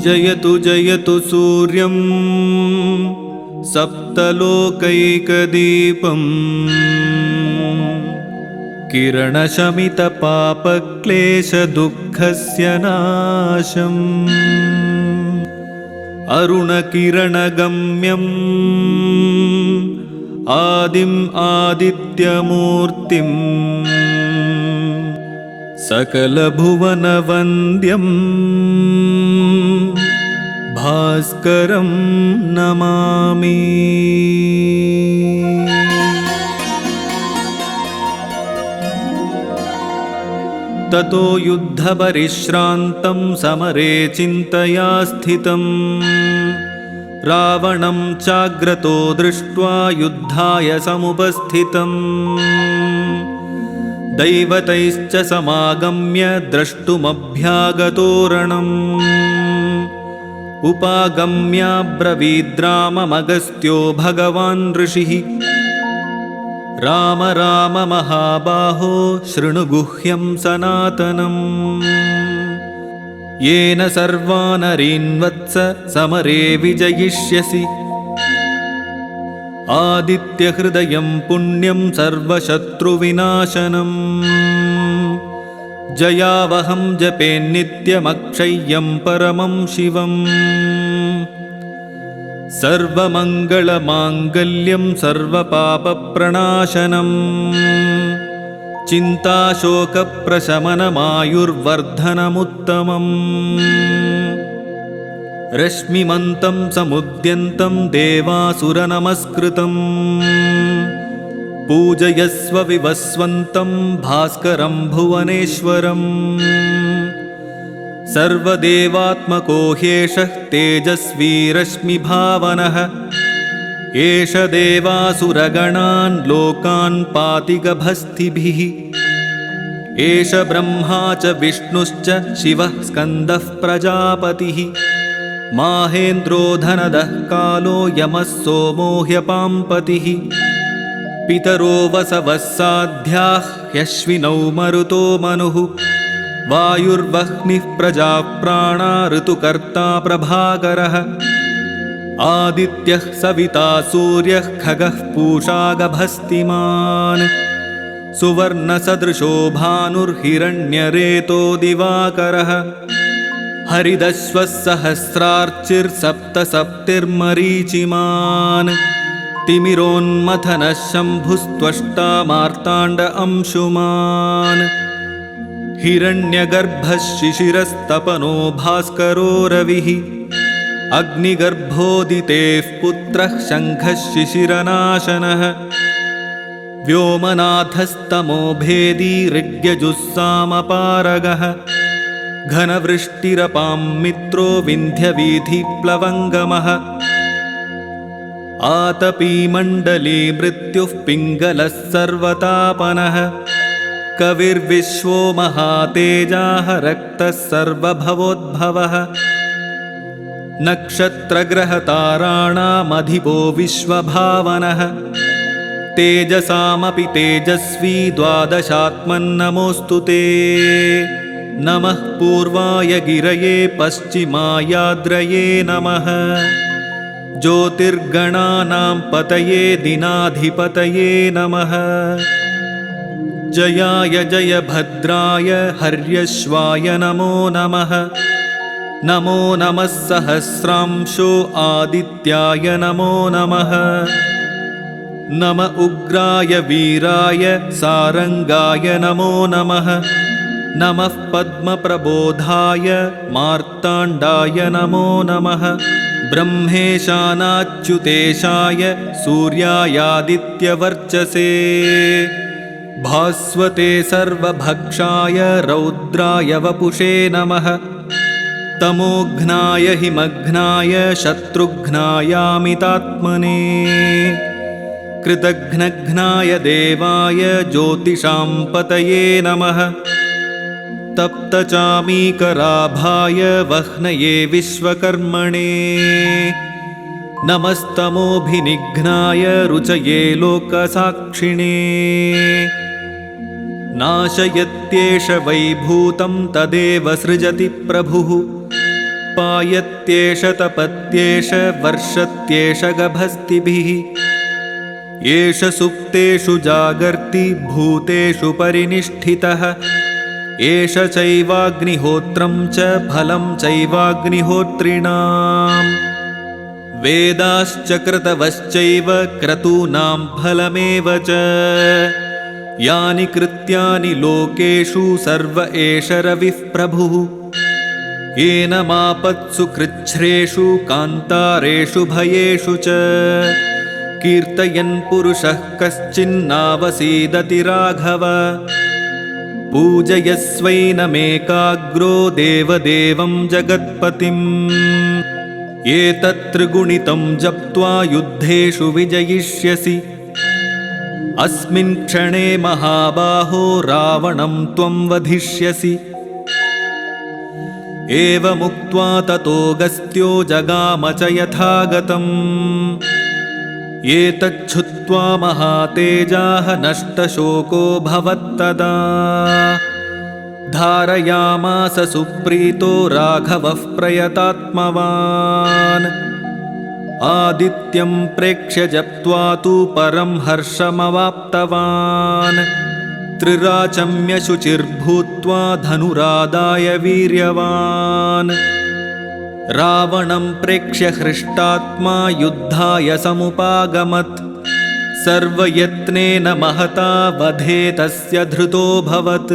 जयतु जयतु सूर्यं सप्तलोकैकदीपम् किरणशमितपापक्लेशदुःखस्य नाशम् अरुणकिरणगम्यम् आदिम् आदित्यमूर्तिम् सकलभुवनवन्द्यम् भास्करं नमामि। ततो युद्धपरिश्रान्तं समरे चिन्तया स्थितं रावणं चाग्रतो दृष्ट्वा युद्धाय समुपस्थितम् दैवतैश्च समागम्य द्रष्टुमभ्यागतोरणम् उपागम्याब्रवीद्राममगस्त्यो भगवान् ऋषिः राम राम महाबाहो शृणु गुह्यं सनातनम् येन सर्वानरीन् वत्स समरे विजयिष्यसि आदित्यहृदयं पुण्यं सर्वशत्रुविनाशनम् जयावहं जपेन्नित्यमक्षय्यं परमं शिवम् सर्वमङ्गलमाङ्गल्यं सर्वपापप्रणाशनम् चिन्ताशोकप्रशमनमायुर्वर्धनमुत्तमम् रश्मिमन्तं समुद्यन्तं देवासुरनमस्कृतम् पूजयस्व विवस्वन्तं भास्करं भुवनेश्वरम् सर्वदेवात्मको ह्येषः तेजस्वी रश्मिभावनः एष देवासुरगणान् लोकान् पाति गभस्तिभिः एष ब्रह्मा च विष्णुश्च शिवः स्कन्दः प्रजापतिः माहेन्द्रो धनदः कालो यमः सोमो ह्यपाम्पतिः पितरो वसवः साध्याः ह्यश्विनौ मरुतो मनुः वायुर्वह्निः प्रजाः प्राणा ऋतुकर्ता प्रभाकरः आदित्यः सविता सूर्यः खगः पूषा गभस्तिमान् सुवर्णसदृशो भानुर्हिरण्यरेतो दिवाकरः हरिदश्वः सहस्रार्चिर्सप्तसप्तिर्मरीचिमान् तिमिरोन्मथनः शम्भुस्त्वष्टा मार्ताण्ड अंशुमान् हिरण्यगर्भः शिशिरस्तपनो भास्करो रविः अग्निगर्भोदितेः पुत्रः शङ्खः शिशिरनाशनः व्योमनाथस्तमो भेदी ऋग्यजुस्सामपारगः घनवृष्टिरपां मित्रो विन्ध्यवीथिप्लवङ्गमः आतपीमण्डली मृत्युः पिङ्गलः सर्वतापनः कविर्विश्वो महातेजाः रक्तः सर्वभवोद्भवः नक्षत्रग्रहताराणामधिपो विश्वभावनः तेजसामपि तेजस्वी द्वादशात्मन्नमोऽस्तु ते नमः पूर्वाय गिरये पश्चिमायाद्रये नमः ज्योतिर्गणानां पतये दिनाधिपतये नमः जयाय जयभद्राय हर्यश्वाय नमो नमः नमो नमः सहस्रांशो आदित्याय नमो नमः नम उग्राय वीराय सारंगाय नमो नमः नमः पद्मप्रबोधाय मार्ताण्डाय नमो नमः ब्रह्मेशानाच्युतेशाय सूर्यायादित्यवर्चसे भास्वते सर्वभक्षाय रौद्राय वपुषे नमः तमोघ्नाय हिमघ्नाय शत्रुघ्नायामितात्मने कृतघ्नघ्नाय देवाय ज्योतिषां पतये नमः तप्तचामीकराभाय वह्नये विश्वकर्मणे नमस्तमोभिनिघ्नाय रुचये लोकसाक्षिणे नाशयत्येष वैभूतं तदेव सृजति प्रभुः पायत्येष तपत्येष वर्षत्येष गभस्तिभिः एष सुप्तेषु जागर्ति भूतेषु परिनिष्ठितः एष चैवाग्निहोत्रं च फलं चैवाग्निहोत्रिणाम् वेदाश्च क्रतवश्चैव क्रतूनां फलमेव च यानि कृत्यानि लोकेषु सर्व एष रविः प्रभुः येनमापत्सु कृच्छ्रेषु कान्तारेषु भयेषु च कीर्तयन् पुरुषः कश्चिन्नावसीदति राघव पूजयस्वैनमेकाग्रो देवदेवं जगत्पतिम् एतत्त्रिगुणितं जप्त्वा युद्धेषु विजयिष्यसि अस्मिन् क्षणे महाबाहो रावणं त्वं वधिष्यसि एवमुक्त्वा ततोऽगस्त्यो जगाम च यथागतम् एतच्छ्रुत्वा महातेजाः नष्टशोको भवत्तदा धारयामास सुप्रीतो राघवः प्रयतात्मवान् आदित्यं प्रेक्ष्य जप्त्वा तु परं हर्षमवाप्तवान् त्रिराचम्य शुचिर्भूत्वा धनुरादाय वीर्यवान् रावणं प्रेक्ष्य हृष्टात्मा युद्धाय समुपागमत् सर्वयत्नेन महता वधे तस्य धृतोऽभवत्।